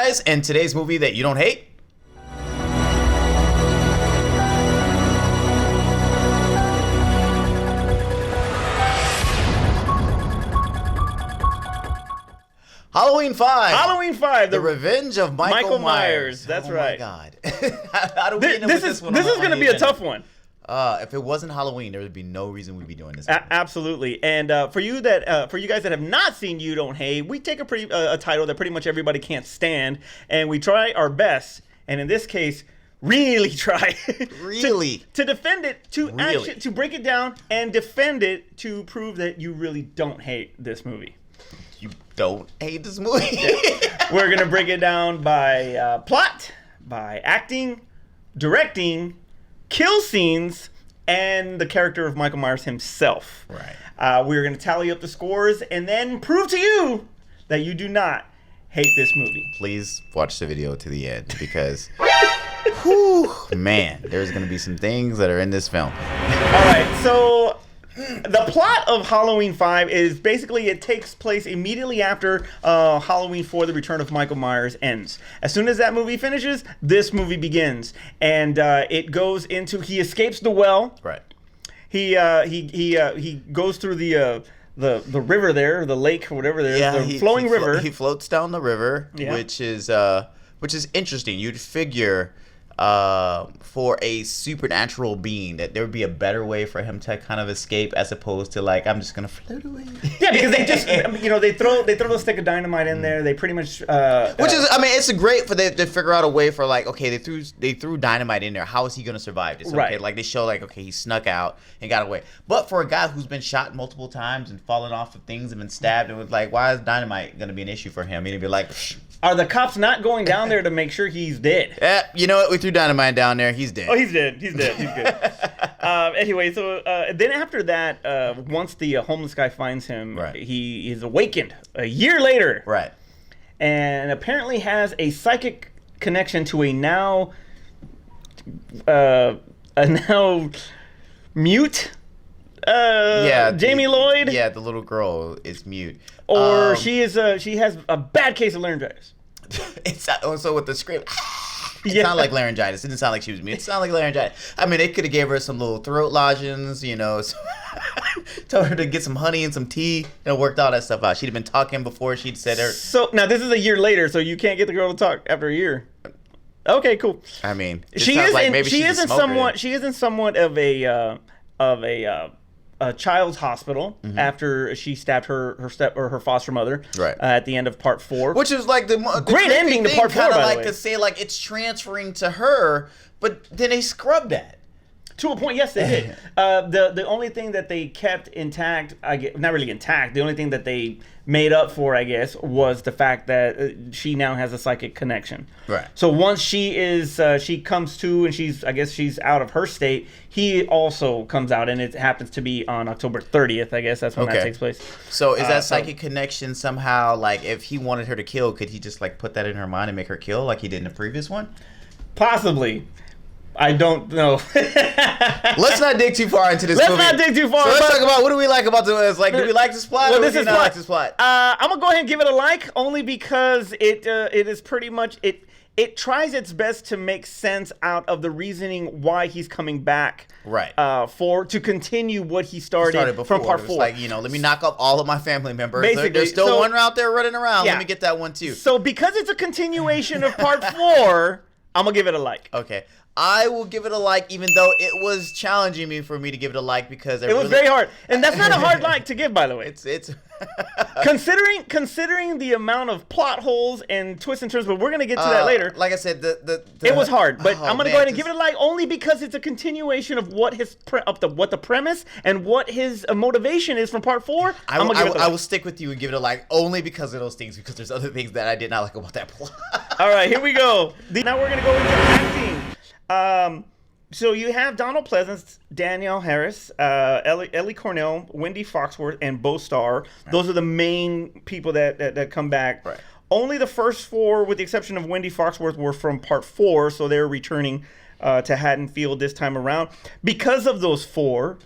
guys, and today's movie that you don't hate. Halloween 5. Halloween 5. The Revenge of Michael Myers. That's right. Oh my God. How do we end up with this one? This is going to be a tough one. If it wasn't Halloween, there would be no reason we'd be doing this. Absolutely. And for you guys that have not seen You Don't Hate, we take a title that pretty much everybody can't stand, and we try our best. And in this case, really try to defend it, to break it down and defend it to prove that you really don't hate this movie. You don't hate this movie? We're going to break it down by plot, by acting, directing, kill scenes, and the character of Michael Myers himself. Right. We're going to tally up the scores and then prove to you that you do not hate this movie. Please watch the video to the end because, whew, man, there's going to be some things that are in this film. All right, so the plot of Halloween 5 is basically it takes place immediately after Halloween 4, The Return of Michael Myers ends. As soon as that movie finishes, this movie begins. And it goes into, he escapes the well. Right. He goes through the river there, the lake or whatever there, the flowing river. He floats down the river, which is interesting. You'd figure for a supernatural being that there would be a better way for him to kind of escape as opposed to like, I'm just gonna float away. Yeah, because they just they throw the stick of dynamite in there. They pretty much which is, I mean, it's great for they figure out a way for like, okay, they threw dynamite in there. How is he gonna survive this? Okay, right. Like they show like, okay, he snuck out and got away. But for a guy who's been shot multiple times and fallen off of things and been stabbed, and was like, why is dynamite gonna be an issue for him? He'd be like, are the cops not going down there to make sure he's dead? Yeah, you know what? We threw dynamite down there. He's dead. Oh, he's dead. He's dead. He's good. Anyway, so then after that, once the homeless guy finds him, right. He is awakened a year later. Right. And apparently has a psychic connection to a now mute Jamie Lloyd. Yeah, the little girl is mute. Or she has a bad case of laryngitis. It's also with the script. It sounded like laryngitis. It didn't sound like she was mute. It sounded like laryngitis. I mean, they could have gave her some little throat lozenges, told her to get some honey and some tea. Worked all that stuff out. She'd have been talking before she'd said her. So now this is a year later, so you can't get the girl to talk after a year. Okay, cool. I mean, she isn't somewhat of a child's hospital after she stabbed her foster mother at the end of part 4, which is like the great ending to part 4. Kind of like to say like it's transferring to her, but then they scrubbed that. To a point, yes, they did. The only thing that they kept intact, not really intact, the only thing that they made up for, I guess, was the fact that she now has a psychic connection. Right. So once she comes to and she's out of her state, he also comes out, and it happens to be on October 30th, I guess. That's when that takes place. So is that psychic connection somehow, like, if he wanted her to kill, could he just, like, put that in her mind and make her kill like he did in the previous one? Possibly. I don't know. Let's not dig too far into this movie. Let's not dig too far. So let's talk about what do we like about this. Like, do we like this plot or do we not like this plot? I'm going to go ahead and give it a like, only because it is pretty much, it tries its best to make sense out of the reasoning why he's coming back. Right. To continue what he started from part 4. Like, let me knock up all of my family members. Basically, there's still one out there running around. Yeah. Let me get that one too. So because it's a continuation of part 4, I'm going to give it a like. Okay. I will give it a like, even though it was challenging for me to give it a like because it was very hard, and that's not a hard like to give, by the way. It's considering the amount of plot holes and twists and turns, but we're gonna get to that later. Like I said, it was hard, but I'm gonna go ahead and give it a like only because it's a continuation of what what the premise and what his motivation is from part 4. I will stick with you and give it a like only because of those things, because there's other things that I did not like about that plot. All right, here we go. Now we're gonna go into acting. So you have Donald Pleasance, Danielle Harris, Ellie Cornell, Wendy Foxworth, and Bo Starr. Right. Those are the main people that come back. Right. Only the first 4, with the exception of Wendy Foxworth, were from part 4, so they're returning to Haddonfield this time around. Because of those 4,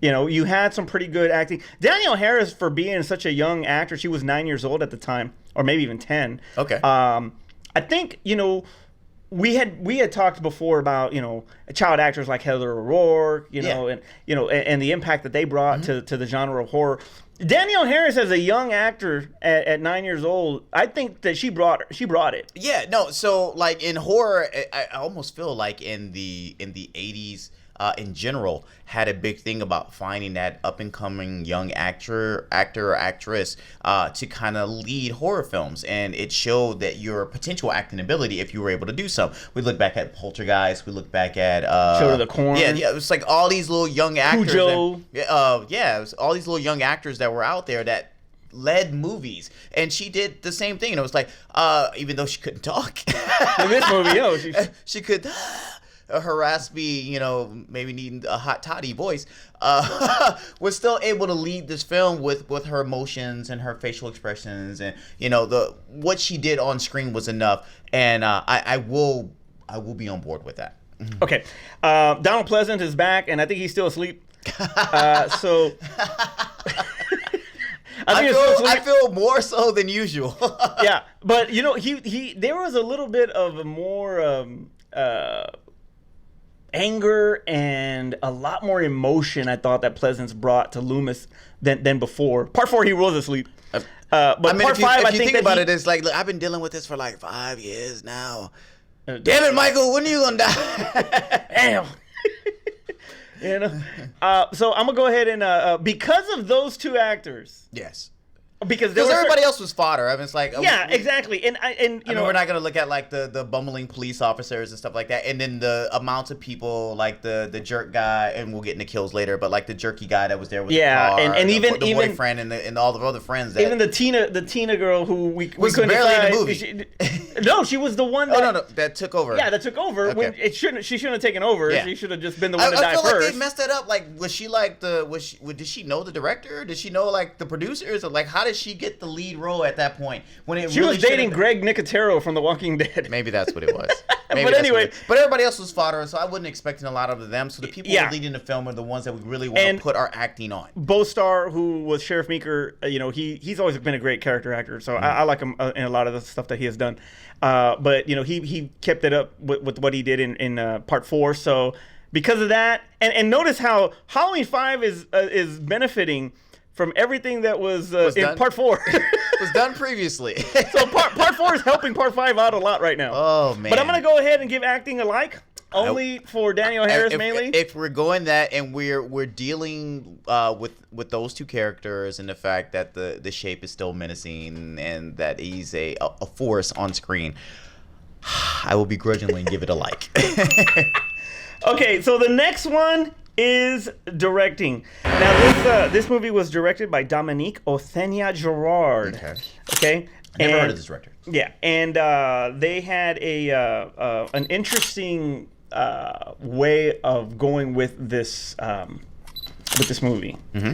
you had some pretty good acting. Danielle Harris, for being such a young actor, she was 9 years old at the time, or maybe even 10. Okay. I think, we had talked before about, child actors like Heather O'Rourke, and the impact that they brought to the genre of horror. Danielle Harris, as a young actor at 9 years old, I think that she brought it. Yeah, no. So like in horror, I almost feel like in the 80s, in general, had a big thing about finding that up and coming young actor or actress to kind of lead horror films, and it showed that your potential acting ability if you were able to do so. We look back at Poltergeist. We look back at Children of the Corn. Yeah. It was like all these little young actors. Cujo. It was all these little young actors that were out there that led movies, and she did the same thing. And it was like, even though she couldn't talk In this movie, she could. Her raspy, maybe needing a hot toddy voice, was still able to lead this film with her emotions and her facial expressions, and what she did on screen was enough, and I will be on board with that. Okay, Donald Pleasant is back, and I think he's still asleep. So. I feel more so than usual. Yeah, but he there was a little bit of a more anger and a lot more emotion I thought that Pleasance brought to Loomis than before. Part 4 he was asleep. But part 5 I think think about it, it's like, look, I've been dealing with this for like 5 years now. Damn it, Michael, when are you gonna die? Damn. So I'm gonna go ahead and because of those two actors. Yes. Because everybody else was fodder. I mean, it's like exactly, and we're not gonna look at like the bumbling police officers and stuff like that, and then the amounts of people like the jerk guy, and we'll get into kills later, but like the jerky guy that was there with the car, and even the boyfriend and all the other friends. Even the Tina girl who we couldn't barely decide, in the movie. No, she was the one that that took over. Yeah, that took over. Okay. When she shouldn't have taken over. Yeah. She should have just been the one to I die feel first. like they messed that up. Like, was she like did she know the director? Did she know like the producers? Or like, how did she get the lead role at that point when she was dating Greg Nicotero from The Walking Dead? Maybe that's what it was. But anyway, but everybody else was fodder, so I wasn't expecting a lot of them. So the people who were leading the film are the ones that we really want to put our acting on. Bostar, who was Sheriff Meeker, he's always been a great character actor, so I like him in a lot of the stuff that he has done. But he kept it up with what he did in part 4. So because of that, and notice how Halloween 5 is benefiting from everything that was in part 4. Was done previously. So part 4 is helping part 5 out a lot right now. Oh man! But I'm gonna go ahead and give acting a like. Only for Danielle Harris mainly. If we're going that, and we're dealing with those two characters, and the fact that the shape is still menacing and that he's a force on screen, I will begrudgingly give it a like. Okay, so the next one is directing. Now this movie was directed by Dominique Othenia Gerard. Okay. Never heard of this director. Yeah, and they had an interesting way of going with this movie. Mm-hmm.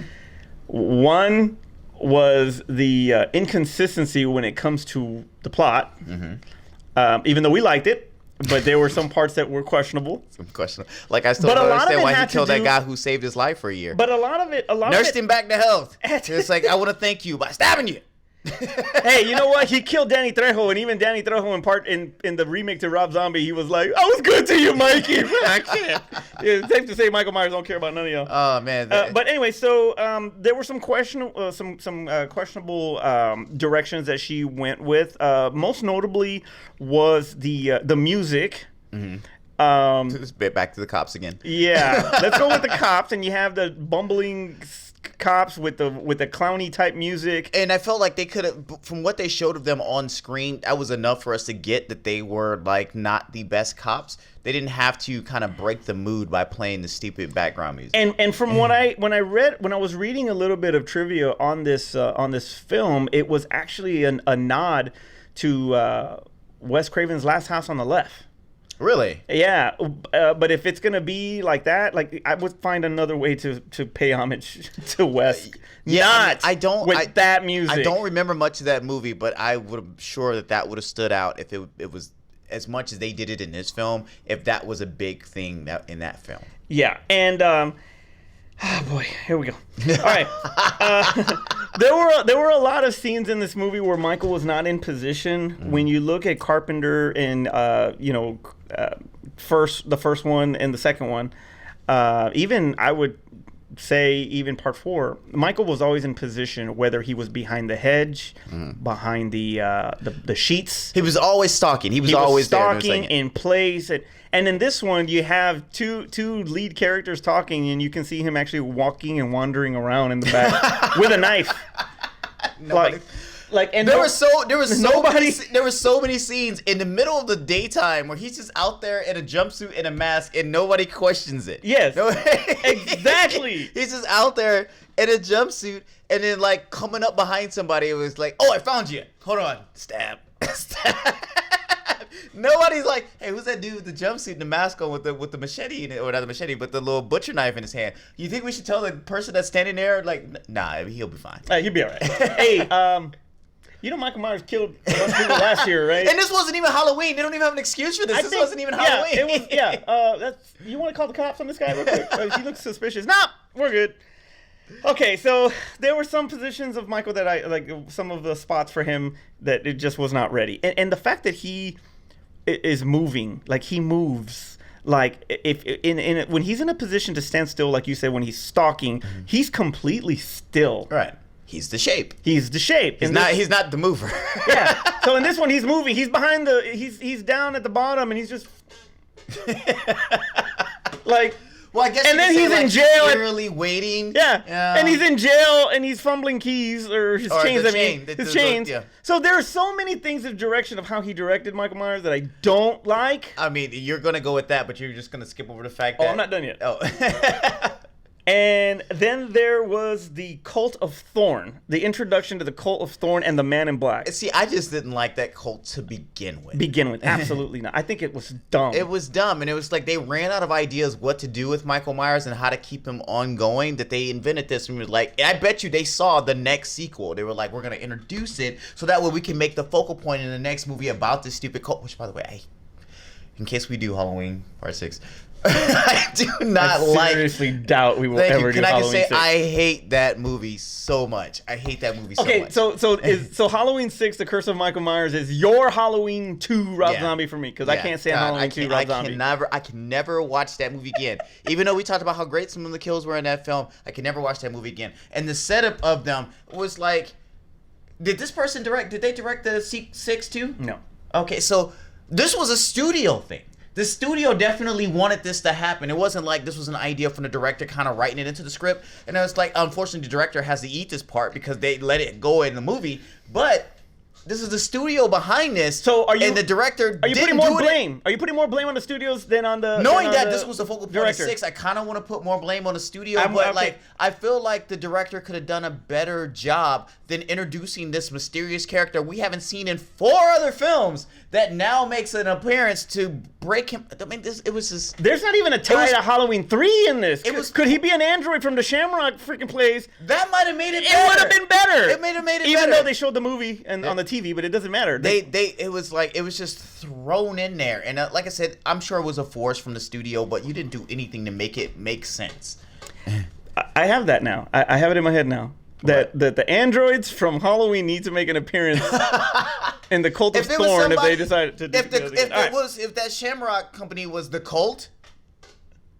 One was the inconsistency when it comes to the plot. Mm-hmm. Even though we liked it, but there were some parts that were questionable. Like, I still don't understand why he killed that guy who saved his life for a year. But a lot of it nursed him back to health. It's like, I want to thank you by stabbing you. Hey, you know what? He killed Danny Trejo, and even Danny Trejo in the remake to Rob Zombie, he was like, "I was good to you, Mikey." I can't. It's safe to say Michael Myers don't care about none of y'all. Oh man. But anyway, so there were some questionable directions that she went with. Most notably was the music. Mm-hmm. Just back to the cops again. Yeah, let's go with the cops, and you have the bumbling cops with the clowny type music, and I felt like they could have, from what they showed of them on screen, that was enough for us to get that they were like not the best cops. They didn't have to kind of break the mood by playing the stupid background music. And from when I was reading a little bit of trivia on this film, it was actually a nod to Wes Craven's Last House on the Left. Really? Yeah, but if it's gonna be like that, like, I would find another way to pay homage to Wes. Yeah, that music. I don't remember much of that movie, but I would have sure that would have stood out if it was as much as they did it in this film. If that was a big thing in that film. Yeah, and Oh boy, here we go. All right. There were a lot of scenes in this movie where Michael was not in position. When you look at Carpenter in the first one and the second one, even I would say even part 4, Michael was always in position, whether he was behind the hedge, behind the sheets. He was always stalking. He was always stalking in place. And in this one, you have two lead characters talking, and you can see him actually walking and wandering around in the back with a knife. And there were so many scenes in the middle of the daytime where he's just out there in a jumpsuit and a mask, and nobody questions it. Yes, exactly. He's just out there in a jumpsuit, and then like coming up behind somebody, it was like, "Oh, I found you. Hold on, stab, stab." Nobody's like, "Hey, who's that dude with the jumpsuit and the mask on with the machete, or not the machete, but the little butcher knife in his hand?" You think we should tell the person that's standing there, like, "Nah, he'll be fine. He'll be all right." Hey, Michael Myers killed a bunch of people last year, right? And this wasn't even Halloween. They don't even have an excuse for this. This wasn't even Halloween. It was. You want to call the cops on this guy real quick? He looks suspicious. Nah, we're good. Okay, so there were some positions of Michael that I like. Some of the spots for him that it just was not ready, and the fact that he is moving, like he moves, like if when he's in a position to stand still, like you said, when he's stalking, he's completely still. Right. He's the shape. He's the shape. He's not the mover. Yeah. So in this one, he's moving. He's behind he's down at the bottom, and he's just like. Well, I guess. And then he's in jail. Literally waiting. Yeah. And he's in jail, and he's fumbling keys or his chains. His chains. Yeah. So there are so many things in direction of how he directed Michael Myers that I don't like. I mean, you're gonna go with that, but you're just gonna skip over the fact that. Oh, I'm not done yet. Oh. And then there was the Cult of Thorn, the introduction to the Cult of Thorn and the Man in Black. See, I just didn't like that cult to begin with. Absolutely not. I think it was dumb. It was dumb, and it was like they ran out of ideas what to do with Michael Myers and how to keep him ongoing, that they invented this and was like, I bet you they saw the next sequel. They were like, we're going to introduce it so that way we can make the focal point in the next movie about this stupid cult, which, by the way, in case we do Halloween Part 6, I do not I seriously doubt we will ever do Halloween 6. Can I just say, I hate that movie so much. I hate that movie so much. Okay, so Halloween 6, The Curse of Michael Myers, is your Halloween 2 Rob Zombie for me, because I can't stand Halloween 2 Rob Zombie. I can never watch that movie again. Even though we talked about how great some of the kills were in that film, I can never watch that movie again. And the setup of them was like, did they direct the 6 too? No. Okay, so this was a studio thing. The studio definitely wanted this to happen. It wasn't like this was an idea from the director kind of writing it into the script. And it was like, unfortunately, the director has to eat this part because they let it go in the movie. But this is the studio behind this. So and the director Are you putting more blame? Are you putting more blame on the studios than on the Knowing that this was the focal point director? of 6, I kind of want to put more blame on the studio. Like, I feel like the director could have done a better job than introducing this mysterious character we haven't seen in 4 other films that now makes an appearance to break him. I mean, it was just... There's not even a tie to Halloween 3 in this. Could he be an android from the Shamrock freaking plays? That might have made it better. It would have been better. It made it better. Even though they showed the movie and on the TV, but it doesn't matter. It was just thrown in there. And like I said, I'm sure it was a force from the studio, but you didn't do anything to make it make sense. I have that now. I have it in my head now. That the androids from Halloween need to make an appearance in the Cult of Thorn if they decide to do it. If that Shamrock company was the cult,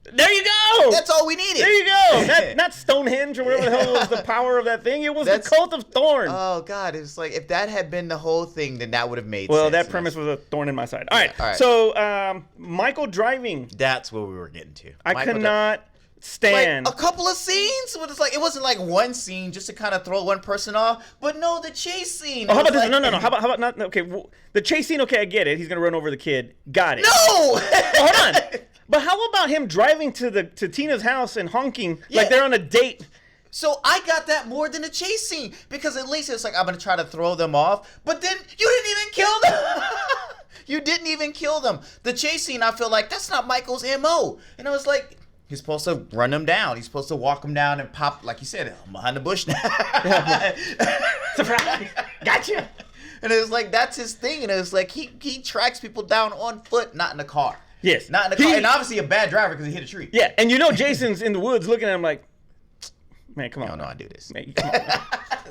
there you go. That's all we needed. There you go. Not Stonehenge or whatever the hell was the power of that thing. It was the Cult of Thorn. Oh God, it's like if that had been the whole thing, then that would have made sense. Well, that premise was a thorn in my side. All right. So Michael driving. That's what we were getting to. I could not stand. Like a couple of scenes, but it wasn't like one scene just to kind of throw one person off. But no, the chase scene. Oh, how about this? No. How about not? Okay, the chase scene. Okay, I get it. He's gonna run over the kid. Got it. No. Hold on. But how about him driving to Tina's house and honking like they're on a date? So I got that more than the chase scene because at least it's like I'm gonna try to throw them off, but then you didn't even kill them. You didn't even kill them. The chase scene, I feel like that's not Michael's MO, and I was like. He's supposed to run them down. He's supposed to walk them down and pop, like you said, I'm behind the bush now. Surprise! Gotcha! And it was like, that's his thing. And it was like, he tracks people down on foot, not in the car. Yes. Not in the car. And obviously a bad driver because he hit a tree. Yeah, and Jason's in the woods looking at him like, Man, come on. You don't know I do this. Man, come on, man.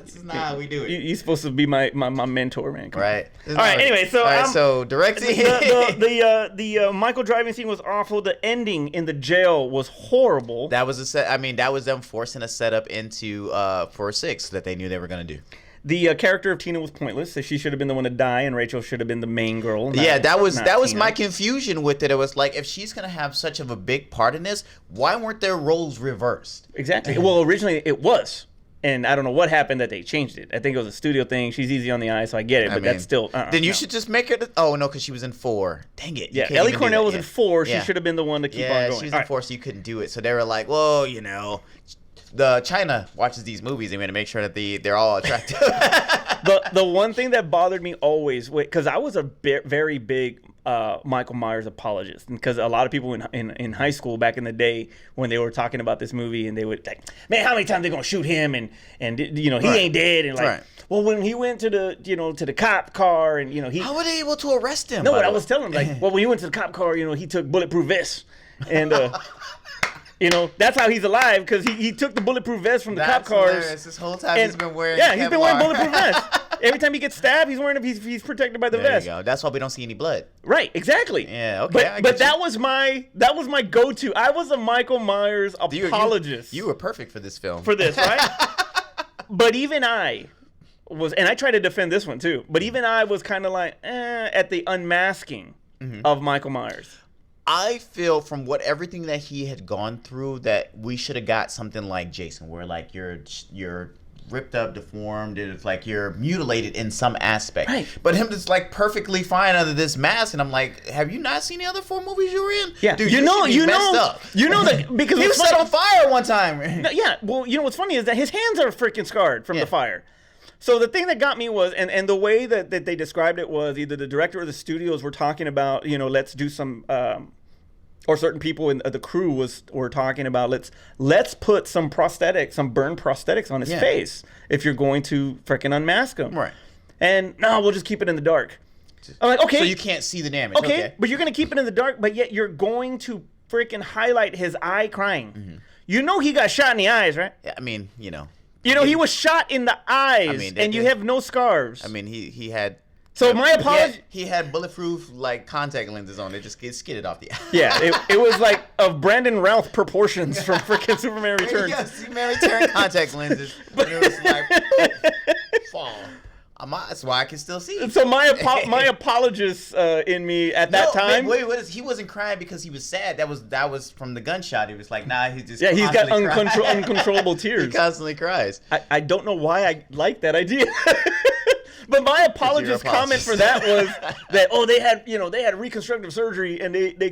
This is not how we do it. You're supposed to be my mentor, man. Come Right. on. All right. Anyway, so directing. The Michael driving scene was awful. The ending in the jail was horrible. That was a set. I mean, that was them forcing a setup into for 6 that they knew they were gonna do. The character of Tina was pointless. So she should have been the one to die, and Rachel should have been the main girl. That was my confusion with it. It was like, if she's gonna have such of a big part in this, why weren't their roles reversed? Exactly. Well, originally it was, and I don't know what happened that they changed it. I think it was a studio thing. She's easy on the eye, so I get it, but that's still. Then you should just make her. Oh no, because she was in 4. Dang it. Yeah, Ellie Cornell was in 4. She should have been the one to keep on going. Yeah, she was in 4, so you couldn't do it. So they were like, well, the China watches these movies. They want to make sure that they're all attractive. The one thing that bothered me always, because I was a very big Michael Myers apologist, because a lot of people in high school back in the day, when they were talking about this movie, and they would like, man, how many times they gonna shoot him, and he ain't dead, and like, well, when he went to the cop car, and how were they able to arrest him? No, what I was telling him, like, well, when he went to the cop car, he took bulletproof vests, and that's how he's alive, because he took the bulletproof vest from the cop cars. Hilarious. This whole time he's been wearing. Yeah, he's been wearing bulletproof vests. Every time he gets stabbed, he's protected by the vest. There you go. That's why we don't see any blood. Right, exactly. Yeah, okay. But that was my go-to. I was a Michael Myers apologist. You were perfect for this film. For this, right? But even I was, and I tried to defend this one too, but even I was kind of like, at the unmasking of Michael Myers. I feel from everything that he had gone through that we should have got something like Jason, where like you're ripped up, deformed, and it's like you're mutilated in some aspect. Right. But him just like perfectly fine under this mask, and I'm like, have you not seen the other 4 movies you were in? Yeah, dude, that because he was set on fire one time. No, yeah, well, what's funny is that his hands are freaking scarred from the fire. So the thing that got me was, and the way that they described it was, either the director or the studios were talking about, let's do some, or certain people in the crew were talking about, let's put some burn prosthetics on his face if you're going to freaking unmask him. Right. And no, we'll just keep it in the dark. I'm like, okay. So you can't see the damage. Okay, but you're going to keep it in the dark, but yet you're going to freaking highlight his eye crying. Mm-hmm. He got shot in the eyes, right? Yeah, I mean, he was shot in the eyes, and you have no scars. I mean, he had. So my apology. He had bulletproof like contact lenses on. It just get skidded off the eye. Yeah, it was like of Brandon Routh proportions from freaking Superman Returns. Yeah, Superman Returns contact lenses. But it was like fall. That's why I can still see. So my apologist in me at that time. Wait, he wasn't crying because he was sad. That was from the gunshot. He was like, nah, he's just. Yeah, he's got uncontrollable tears. He constantly cries. I don't know why I like that idea. But my apologist comment for that was that they had reconstructive surgery, and they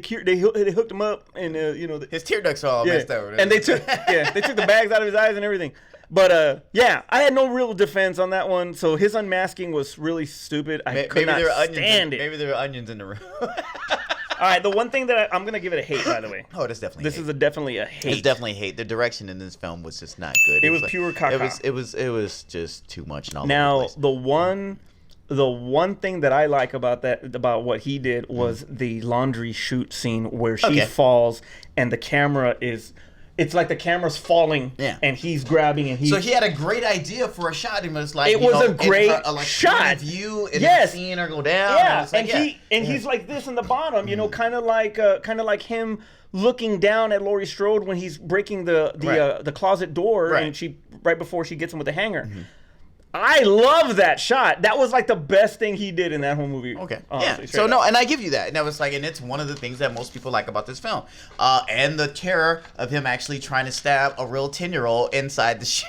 hooked him up, and his tear ducts are all messed up. And they took the bags out of his eyes and everything. But I had no real defense on that one. So his unmasking was really stupid. I could not stand it. Maybe there were onions in the room. All right, the one thing that I'm gonna give it a hate, by the way. Oh, that's definitely. This is definitely a hate. It's definitely hate. The direction in this film was just not good. It was pure caca. It was just too much. And all now the one thing that I like about what he did was the laundry chute scene where she falls and the camera is. It's like the camera's falling, and he's grabbing, and So he had a great idea for a shot. It was like a great shot. View, and seeing her go down. Yeah, and he's like this in the bottom, kind of like him looking down at Laurie Strode when he's breaking the closet door, and right before she gets him with the hanger. Mm-hmm. I love that shot. That was like the best thing he did in that whole movie. Okay. Honestly, yeah. So no, and I give you that. And that was like, and it's one of the things that most people like about this film. And the terror of him actually trying to stab a real 10-year-old inside the shoe.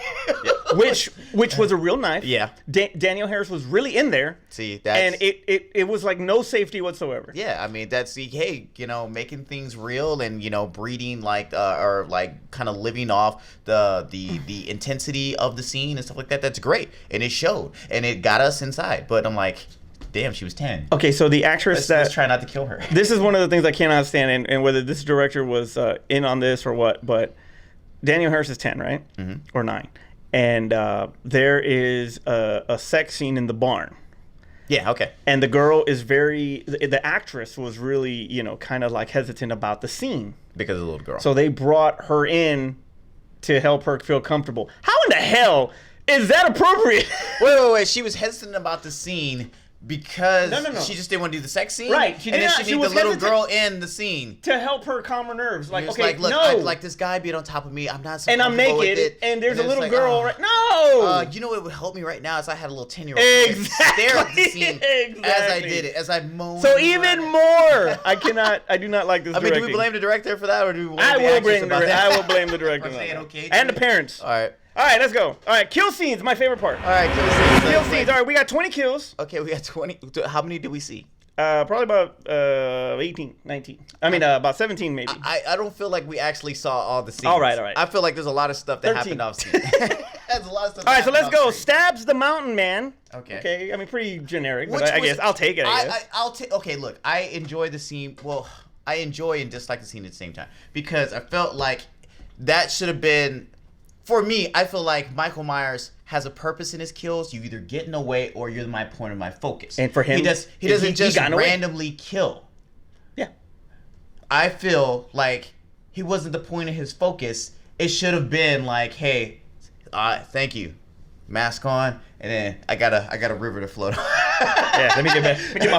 Which was a real knife. Yeah. Danielle Harris was really in there. See, that's... And it was like no safety whatsoever. Yeah, I mean, that's, hey, making things real and, breeding like, or like kind of living off the intensity of the scene and stuff like that. That's great. And it showed, and it got us inside. But I'm like, damn, she was 10. Okay, so the actress let's try not to kill her. This is one of the things I cannot stand, and whether this director was in on this or what, but Danielle Harris is 10, right? Mm-hmm. Or 9. And there is a sex scene in the barn. Yeah, okay. And the girl is the actress was really, kind of like hesitant about the scene. Because of the little girl. So they brought her in to help her feel comfortable. How in the hell is that appropriate? Wait. She was hesitant about the scene because No. she just didn't want to do the sex scene. Right. And then she needed the little girl in the scene. To help her calm her nerves. Like, okay, look, no. like this guy being on top of me. I'm not so and I'm comfortable with naked, it. and there's a little like, girl. No. You know what would help me right now is I had a little 10-year-old Exactly. stare at the scene as I Exactly. did it, as I moaned. So even more, I do not like this. I mean, directing. do we blame the director for that, or do we blame I the will actress blame about the. that? I will blame the director. I'm saying okay, and the too. parents. All right. All right, let's go. All right, kill scenes, my favorite part. All right, kill scenes. Kill scenes. All right, we got 20 kills. Okay, we got 20. How many did we see? Probably about 18, 19. I mean, about 17 maybe. I don't feel like we actually saw all the scenes. All right. I feel like there's a lot of stuff that 13. happened off screen. There's a lot of stuff. All right, so let's go. Screen. Stabs the mountain man. Okay. Okay, I mean, pretty generic, Which but I was- guess I'll take it, I guess. I'll take. Okay, look, I enjoy the scene. Well, I enjoy and dislike the scene at the same time because I felt like that should have been. For me, I feel like Michael Myers has a purpose in his kills. You either get in the way or you're my point of my focus. And for him, he doesn't just got in the way. randomly kill. Yeah. I feel like he wasn't the point of his focus. It should have been like, hey, thank you, mask on, and then I got a river to float on. Yeah, let me get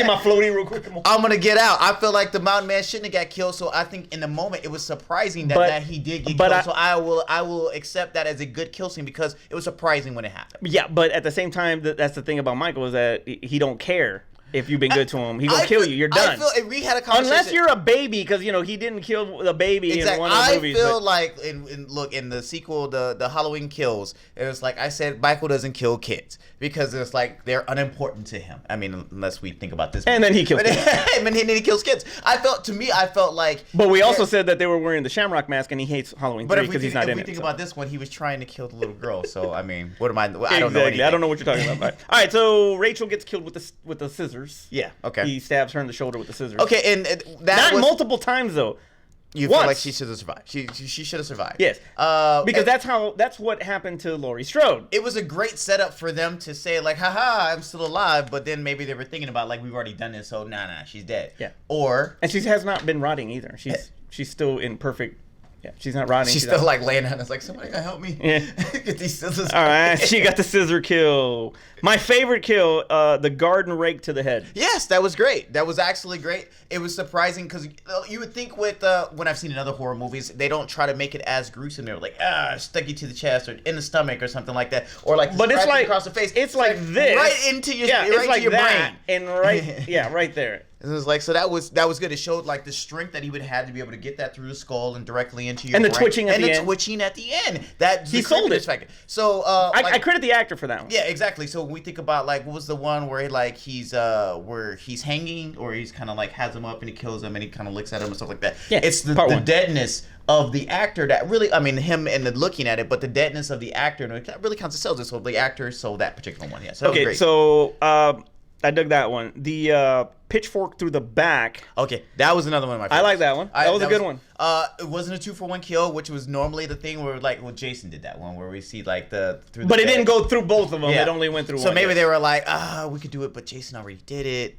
my floaty real quick. Come on. I'm gonna get out. I feel like the mountain man shouldn't have got killed. So I think in the moment it was surprising that he did get killed. So I will accept that as a good kill scene because it was surprising when it happened. Yeah, but at the same time, that's the thing about Michael is that he don't care if you've been good to him. He gonna kill you. You're done. I feel we had a conversation. Unless you're a baby, because he didn't kill the baby in one of the movies. I feel like in the sequel, the Halloween Kills, it was like I said, Michael doesn't kill kids because it's like they're unimportant to him. I mean, unless we think about this. And then he kills kids. And then he kills kids. I felt like. But we also said that they were wearing the Shamrock mask, and he hates Halloween 3 because he's not in it. If we think about this one, he was trying to kill the little girl. So I mean, what am I? I don't know. Exactly. I don't know what you're talking about. All right, so Rachel gets killed with the scissors. Yeah. Okay. He stabs her in the shoulder with the scissors. Okay, and that not multiple times though. You feel like she should have survived. She should have survived. Yes. Because that's what happened to Laurie Strode. It was a great setup for them to say like, haha, I'm still alive, but then maybe they were thinking about like we've already done this, so nah, she's dead. Yeah. And she has not been rotting either. She's still in perfect. Yeah, she's not rotting. She's still like laying down. It's like somebody gotta help me. Yeah. Get these scissors. All right, she got the scissor kill. My favorite kill, the garden rake to the head. Yes, that was great. That was actually great. It was surprising because you would think with when I've seen in other horror movies, they don't try to make it as gruesome. They're like stuck you to the chest or in the stomach or something like that, or like but it's like across the face. It's like this right into your to your that, brain and right there. And it was like, so that was good. It showed like the strength that he would have to be able to get that through the skull and directly into your and brain. The twitching at the end. Twitching at the end. That he sold it. Factor. So I credit the actor for that one. Yeah, exactly. So when we think about like what was the one where he's hanging or he's kind of like has him up and he kills him and he kind of looks at him and stuff like that. Yeah, it's the deadness of the actor that really, I mean, him and the looking at it, but the deadness of the actor and it really counts as sells it. So the actor sold that particular one. Yeah. So that was great. So I dug that one. The pitchfork through the back. Okay, that was another one of my favorites. I like that one. That was a good one. It wasn't a 2-for-1 kill, which was normally the thing where Jason did that one where we see like through. But it didn't go through both of them. Yeah. It only went through one. So maybe they were like, we could do it, but Jason already did it.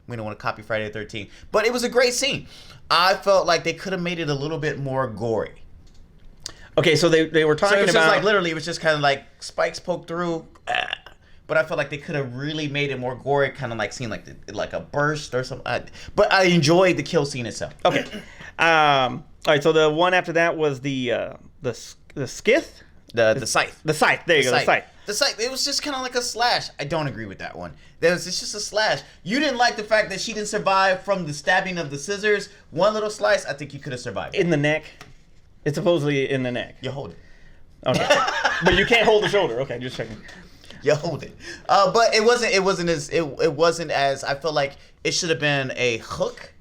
We don't want to copy Friday the 13th. But it was a great scene. I felt like they could have made it a little bit more gory. Okay, so they were talking about. So it was about just like literally, it was just kind of like spikes poked through. But I felt like they could have really made it more gory, kind of like seeing like a burst or something. But I enjoyed the kill scene itself. Okay. All right. So the one after that was the skith. The scythe. The scythe. There you go. The scythe. The scythe. It was just kind of like a slash. I don't agree with that one. It's just a slash. You didn't like the fact that she didn't survive from the stabbing of the scissors. One little slice. I think you could have survived. In the neck. It's supposedly in the neck. You hold it. Okay. But you can't hold the shoulder. Okay, just checking. You hold it. But it wasn't as I feel like it should have been a hook.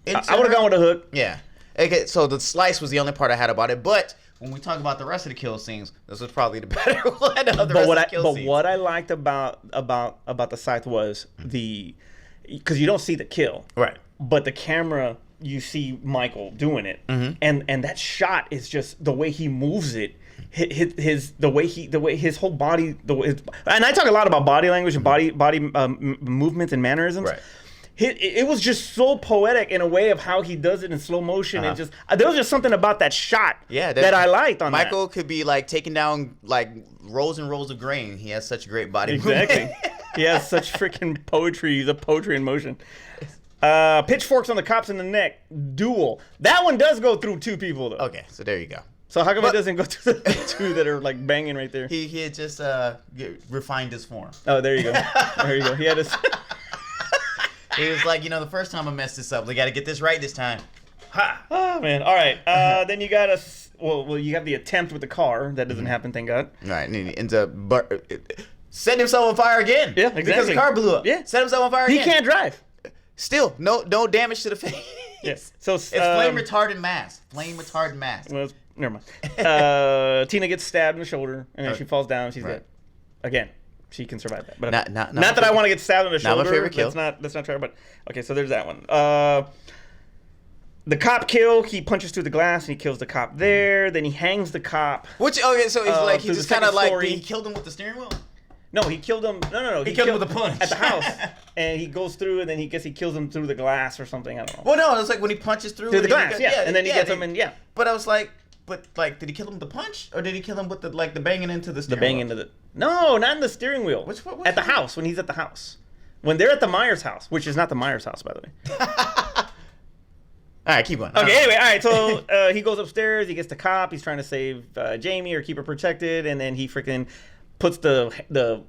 I would have gone with a hook. Yeah. Okay, so the slice was the only part I had about it, but when we talk about the rest of the kill scenes, this was probably the better one of the rest of the kill scenes. But what I liked about the scythe was because you don't see the kill. Right. But the camera, you see Michael doing it. Mm-hmm. And that shot is just the way he moves it. The way his whole body, and I talk a lot about body language and body movements and mannerisms. Right. it was just so poetic in a way of how he does it in slow motion. And just there was just something about that shot that I liked on Michael could be like taking down like rows and rows of grain. He has such great body movement. He has such freaking poetry. He's a poetry in motion. Pitchforks on the cops in the neck. Duel. That one does go through 2 people though. Okay, so there you go. So how come it doesn't go to the 2 that are like banging right there? He had just refined his form. Oh, there you go. There you go. He had his. He was like, the first time I messed this up, we got to get this right this time. Ha! Oh man. All right. Then you got you have the attempt with the car that doesn't happen. Thank God. All right, and he ends up setting himself on fire again. Yeah, exactly. Because the car blew up. Yeah. Set himself on fire again. He can't drive. Still, no damage to the face. Yes. So it's flame retardant mask. Flame retardant mask. Well, never mind. Tina gets stabbed in the shoulder, and then she falls down. She's dead. Again, she can survive that. But not that I want to get stabbed in the shoulder. Not my favorite kill. That's not fair. But okay, so there's that one. The cop kill. He punches through the glass and he kills the cop there. Then he hangs the cop. So it's like he just kind of like he killed him with the steering wheel. No, he killed him. No. He killed him with a punch at the house, and he goes through, and then he kills him through the glass or something. I don't know. Well, no, it's like when he punches through the glass, and then he gets him, and But I was like, did he kill him with the punch, or did he kill him with the banging into the steering wheel? Into the no, not in the steering wheel. Which at the house when he's at the house, when they're at the Myers house, which is not the Myers house, by the way. All right, keep going. Okay, anyway, all right. So he goes upstairs. He gets the cop. He's trying to save Jamie or keep her protected, and then he freaking puts I don't know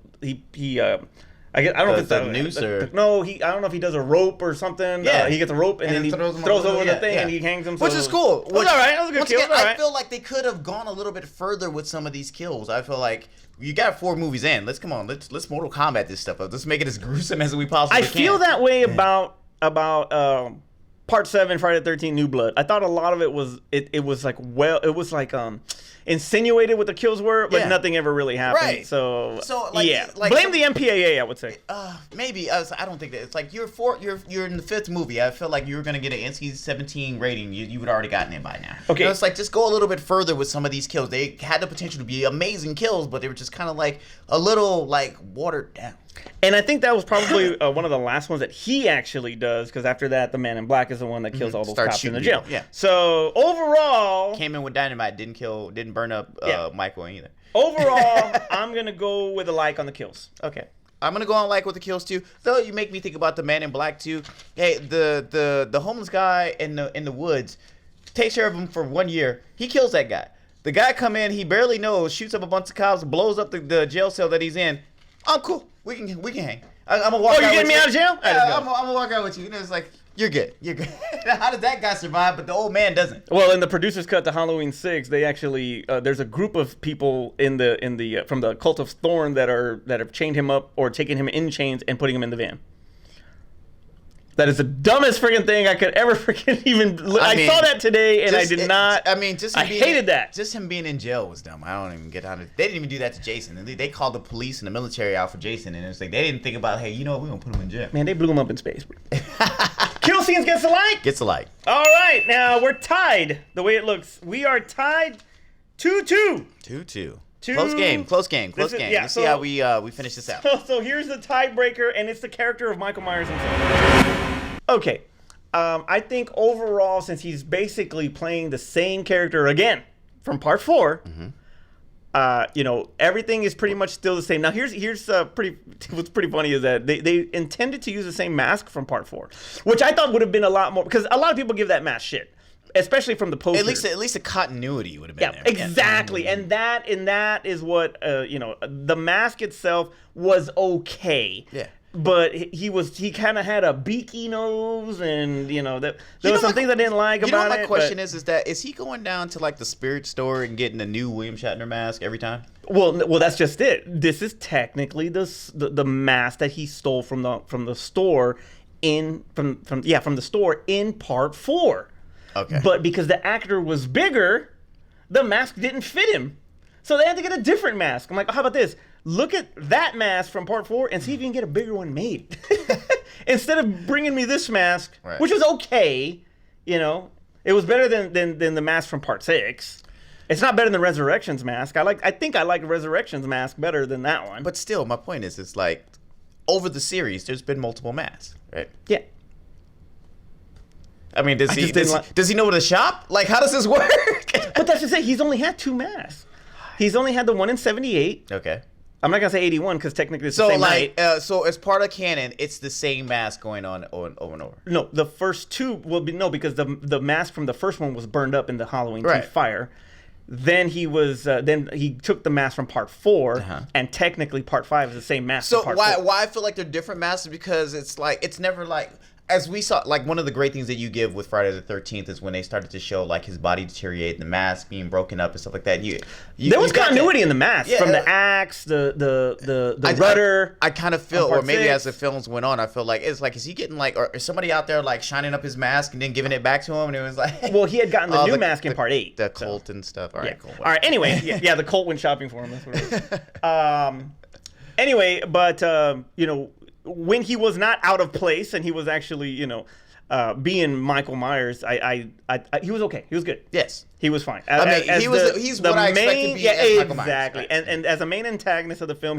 if it's a noose or no. I don't know if he does a rope or something. Yeah, he gets a rope and then he throws over the thing and he hangs him. Which is cool. Which, was all right. That was a good kill. Again, I feel like they could have gone a little bit further with some of these kills. I feel like you got 4 movies in. Let's Mortal Kombat this stuff up. Let's make it as gruesome as we possibly can. I feel that way about Part 7, Friday the 13th, New Blood. I thought a lot of it was insinuated what the kills were, but nothing ever really happened. Right. So blame the MPAA, I would say. Maybe. I don't think that. It's like you're in the 5th movie. I feel like you were going to get an NC-17 rating. You would already gotten it by now. Okay. It's like just go a little bit further with some of these kills. They had the potential to be amazing kills, but they were just kind of like a little like watered down. And I think that was probably one of the last ones that he actually does, because after that, the Man in Black is the one that kills all those cops in the jail. Yeah. So overall, came in with dynamite, didn't burn up Michael either. Overall, I'm gonna go with a like on the kills. Okay. I'm gonna go on like with the kills too. Though you make me think about the Man in Black too. Hey, the homeless guy in the woods takes care of him for 1 year. He kills that guy. The guy come in, he barely knows, shoots up a bunch of cops, blows up the jail cell that he's in. I'm cool. We can hang. I'm gonna walk out. Oh, you getting me out of jail? Yeah, I'm gonna walk out with you. It's like you're good. How did that guy survive, but the old man doesn't? Well, in the producer's cut to Halloween 6, they actually there's a group of people in the from the Cult of Thorn that have chained him up or taken him in chains and putting him in the van. That is the dumbest freaking thing I could ever freaking even. I saw that today and I did not. I mean, I hated that. Just him being in jail was dumb. I don't even get how to. They didn't even do that to Jason. They called the police and the military out for Jason, and it's like they didn't think about, hey, you know what, we're gonna put him in jail. Man, they blew him up in space. Kill scenes gets a like. Gets a like. All right, now we're tied. The way it looks, we are tied 2-2. 2-2. Close game. Yeah, let's see how we finish this out. So here's the tiebreaker, and it's the character of Michael Myers himself. Okay, I think overall, since he's basically playing the same character again from Part 4, everything is pretty much still the same. Now here's what's pretty funny is that they intended to use the same mask from Part 4, which I thought would have been a lot more, because a lot of people give that mask shit. Especially from the posters. At least the continuity would have been there. Exactly. And that is what the mask itself was okay. Yeah. But he kind of had a beaky nose, and there was some things I didn't like about it. You know what my question is he going down to like the spirit store and getting a new William Shatner mask every time? Well, that's just it. This is technically the mask that he stole from the store from the store in Part 4. Okay. But because the actor was bigger, the mask didn't fit him. So they had to get a different mask. I'm like, how about this? Look at that mask from Part 4 and see if you can get a bigger one made. Instead of bringing me this mask, right, which was okay, it was better than the mask from Part 6. It's not better than Resurrection's mask. I think I like Resurrection's mask better than that one. But still, my point is, it's like over the series, there's been multiple masks, right? Yeah. I mean, does just didn't he know where to shop? Like, how does this work? But that's just it. He's only had 2 masks. He's only had the one in 78. Okay. I'm not gonna say 81 because technically it's the same night. So as part of canon, it's the same mask going on over and over. No, the first 2 will be because the mask from the first one was burned up in the Halloween 2 fire. Then he took the mask from part 4, and technically part 5 is the same mask. So as part 4. why I feel like they're different masks is because it's never like. As we saw, like, one of the great things that you give with Friday the 13th is when they started to show, like, his body deteriorate, the mask being broken up and stuff like that. There was continuity in the mask from the axe, the rudder. I kind of feel, or maybe as the films went on, I feel like it's like, is he getting like, or is somebody out there like shining up his mask and then giving it back to him? And it was like, well, he had gotten the new mask in part 8, the Colt and stuff. All right, cool. All right. Anyway, the Colt went shopping for him. That's what it is. Anyway, but when he was not out of place and he was actually, being Michael Myers, he was okay. He was good. Yes, he was fine. He's what I expect to be as Michael Myers. Exactly. And as a main antagonist of the film,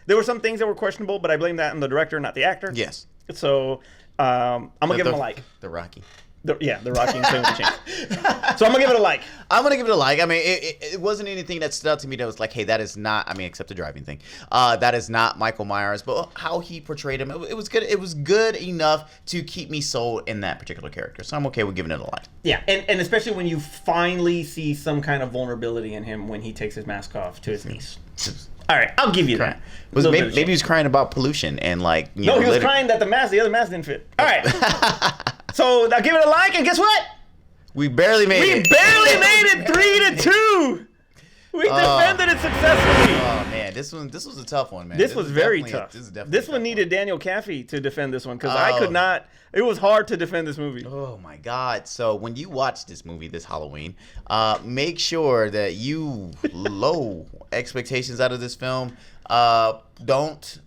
there were some things that were questionable, but I blame that on the director, not the actor. Yes. So I'm gonna give him a like. The Rocky. The Rocky and Playing with the Chains. So I'm gonna give it a like. I'm gonna give it a like. I mean, it wasn't anything that stood out to me that was like, hey, that is not. I mean, except the driving thing. That is not Michael Myers. But how he portrayed him, it was good. It was good enough to keep me sold in that particular character. So I'm okay with giving it a like. Yeah, and especially when you finally see some kind of vulnerability in him when he takes his mask off to his niece. All right, I'll give you that. Maybe he was crying about pollution and like. No, he was crying that the other mask didn't fit. All right. So I'll give it a like, and guess what? We barely made it. We barely made it 3-2. We defended it successfully. Oh man, this was a tough one, man. This was very tough. This one needed Daniel Caffey to defend this one because I could not. It was hard to defend this movie. Oh my God! So when you watch this movie this Halloween, make sure that you low expectations out of this film. Don't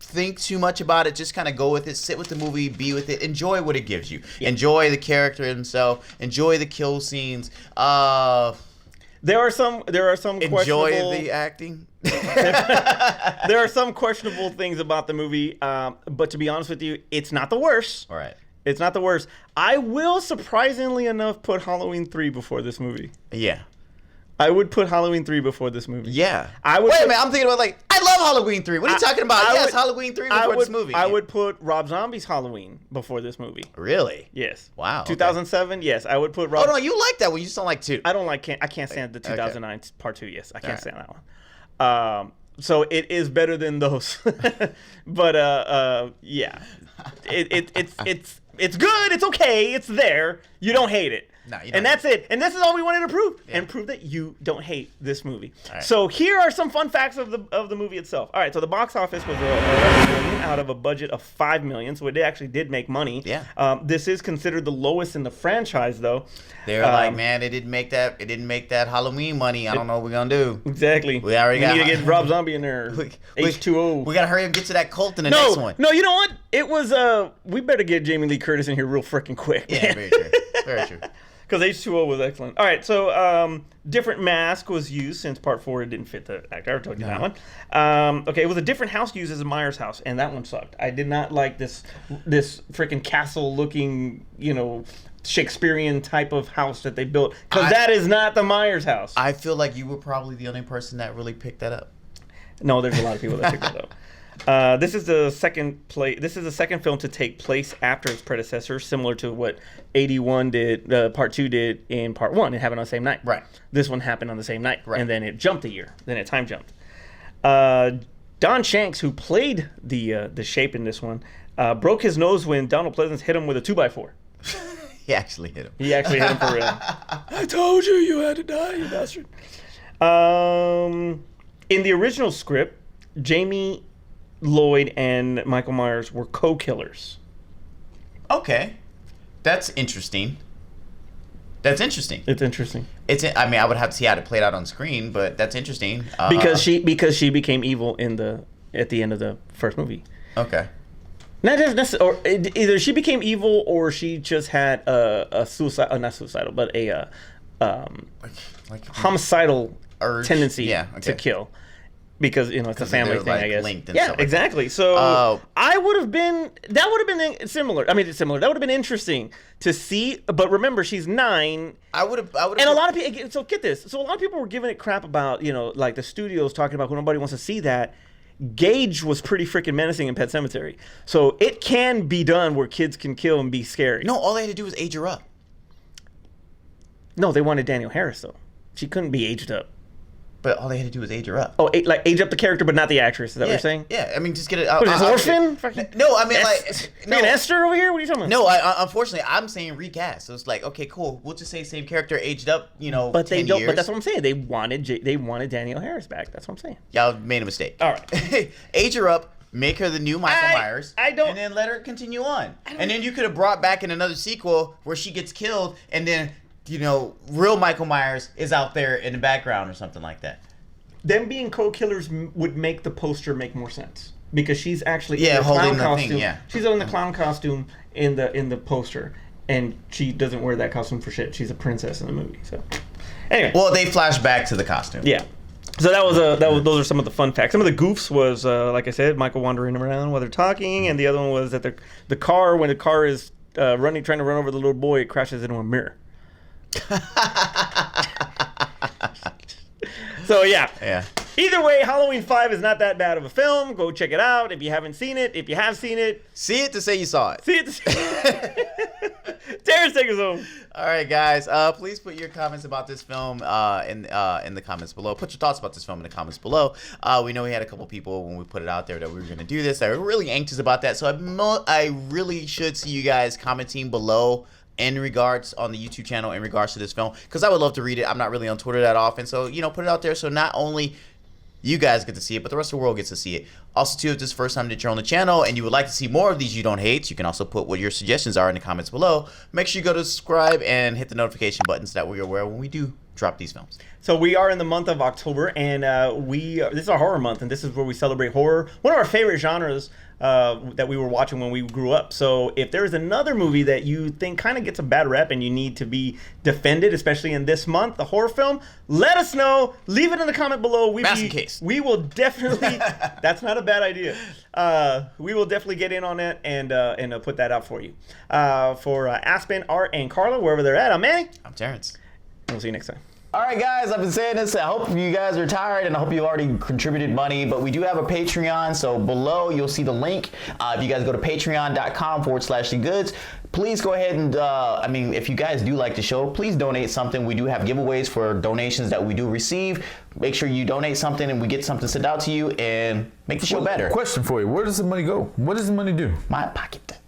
think too much about it. Just kind of go with it. Sit with the movie. Be with it. Enjoy what it gives you. Yeah. Enjoy the character himself. Enjoy the kill scenes. There are some questionable. Enjoy the acting. There are some questionable things about the movie, but to be honest with you, it's not the worst. All right. It's not the worst. I will, surprisingly enough, put Halloween 3 before this movie. Yeah. I would put Halloween 3 before this movie. Yeah. I would. Wait a minute. I'm thinking about like, I love Halloween 3. What are you talking about? Yes, Halloween 3 before this movie. I would put Rob Zombie's Halloween before this movie. Really? Yes. Wow. 2007. Okay. Yes, I would put Rob. Oh no, you like that one. You just don't like 2. I don't like. I can't stand the 2009 part 2. Yes, I can't stand that one. So it is better than those. But yeah, it's good. It's okay. It's there. You don't hate it. No, you don't. And that's it. And this is all we wanted to prove. Yeah. And prove that you don't hate this movie. Right. So here are some fun facts of the movie itself. All right, so the box office was $11 million out of a budget of $5 million, so it actually did make money. Yeah. This is considered the lowest in the franchise, though. They're like, man, it didn't make that Halloween money. I don't know what we're gonna do. Exactly. We already need to get Rob Zombie in there. H2O. We gotta hurry up and get to that Colt in the next one. No, you know what? It was we better get Jamie Lee Curtis in here real freaking quick. Yeah, very true. Very true. Because H2O was excellent. All right, so different mask was used since part 4 it didn't fit the actor. I already told you that one. Okay, it was a different house used as a Myers house, and that one sucked. I did not like this freaking castle-looking, Shakespearean type of house that they built, because that is not the Myers house. I feel like you were probably the only person that really picked that up. No, there's a lot of people that picked that up. This is the second film to take place after its predecessor, similar to what 81 did, Part 2 did in Part 1. It happened on the same night. Right. This one happened on the same night. Right. And then it jumped a year. Then it time jumped. Don Shanks, who played the Shape in this one, broke his nose when Donald Pleasance hit him with a 2x4. He actually hit him. He actually hit him for real. I told you had to die, you bastard. In the original script, Jamie Lloyd and Michael Myers were co-killers. Okay. That's interesting. It's interesting. I mean, I would have to see how it played out on screen, but that's interesting. Because she became evil at the end of the first movie. Okay. Not just necessarily, or either she became evil or she just had a suicide, not suicidal, but a like homicidal urge tendency to kill. because it's a family thing, I guess. Linked and yeah, stuff like exactly. So that would have been similar. I mean, it's similar. That would have been interesting to see. But remember, she's 9. I would have. And a lot of people. So get this. So a lot of people were giving it crap about like the studios talking about who nobody wants to see that. Gage was pretty freaking menacing in Pet Sematary. So it can be done where kids can kill and be scary. No, all they had to do was age her up. No, they wanted Danielle Harris though. She couldn't be aged up. But all they had to do was age her up. Oh, like age up the character, but not the actress. Is that what you're saying? Yeah, I mean, just get it. What is this, Orphan? No, I mean, no. Esther over here? What are you talking about? No, unfortunately, I'm saying recast. So it's like, okay, cool. We'll just say same character, aged up, But 10 they don't. years. But that's what I'm saying. They wanted Danielle Harris back. That's what I'm saying. Y'all made a mistake. All right. Age her up, make her the new Michael Myers. And then let her continue on. And then you could have brought back in another sequel where she gets killed, and then real Michael Myers is out there in the background or something like that. Them being co-killers would make the poster make more sense because she's actually in the clown the costume. Thing, yeah. She's in the clown costume in the poster, and she doesn't wear that costume for shit. She's a princess in the movie. So anyway, well, they flash back to the costume. Yeah. So those are some of the fun facts. Some of the goofs was like I said, Michael wandering around while they're talking, and the other one was that the car when the car is trying to run over the little boy, it crashes into a mirror. So yeah. Either way, Halloween 5 is not that bad of a film. Go check it out if you haven't seen it. If you have seen it, see it to say you saw it. See it to say. Terrence, take us home. All right, guys. Please put your comments about this film in the comments below. Put your thoughts about this film in the comments below. We know we had a couple people when we put it out there that we were going to do this. They were really anxious about that. So I really should see you guys commenting below in regards on the YouTube channel in regards to this film, because I would love to read it. I'm not really on Twitter that often, so put it out there so not only you guys get to see it, but the rest of the world gets to see it. Also, too, if this is the first time that you're on the channel and you would like to see more of these You Don't Hates, you can also put what your suggestions are in the comments below. Make sure you go to subscribe and hit the notification button so that we're aware when we do drop these films. So we are in the month of October, and this is our horror month, and this is where we celebrate horror. One of our favorite genres that we were watching when we grew up. So if there is another movie that you think kind of gets a bad rep and you need to be defended, especially in this month, the horror film, let us know. Leave it in the comment below. We will definitely. That's not a bad idea. We will definitely get in on it and put that out for you. For Aspen, Art, and Carla, wherever they're at, I'm Manny. I'm Terrence. We'll see you next time. All right, guys, I've been saying this. I hope you guys are tired, and I hope you already contributed money, but we do have a Patreon, so below you'll see the link. If you guys go to patreon.com/thegoods, please go ahead and, if you guys do like the show, please donate something. We do have giveaways for donations that we do receive. Make sure you donate something, and we get something sent out to you, and make the show better. Question for you. Where does the money go? What does the money do? My pocket.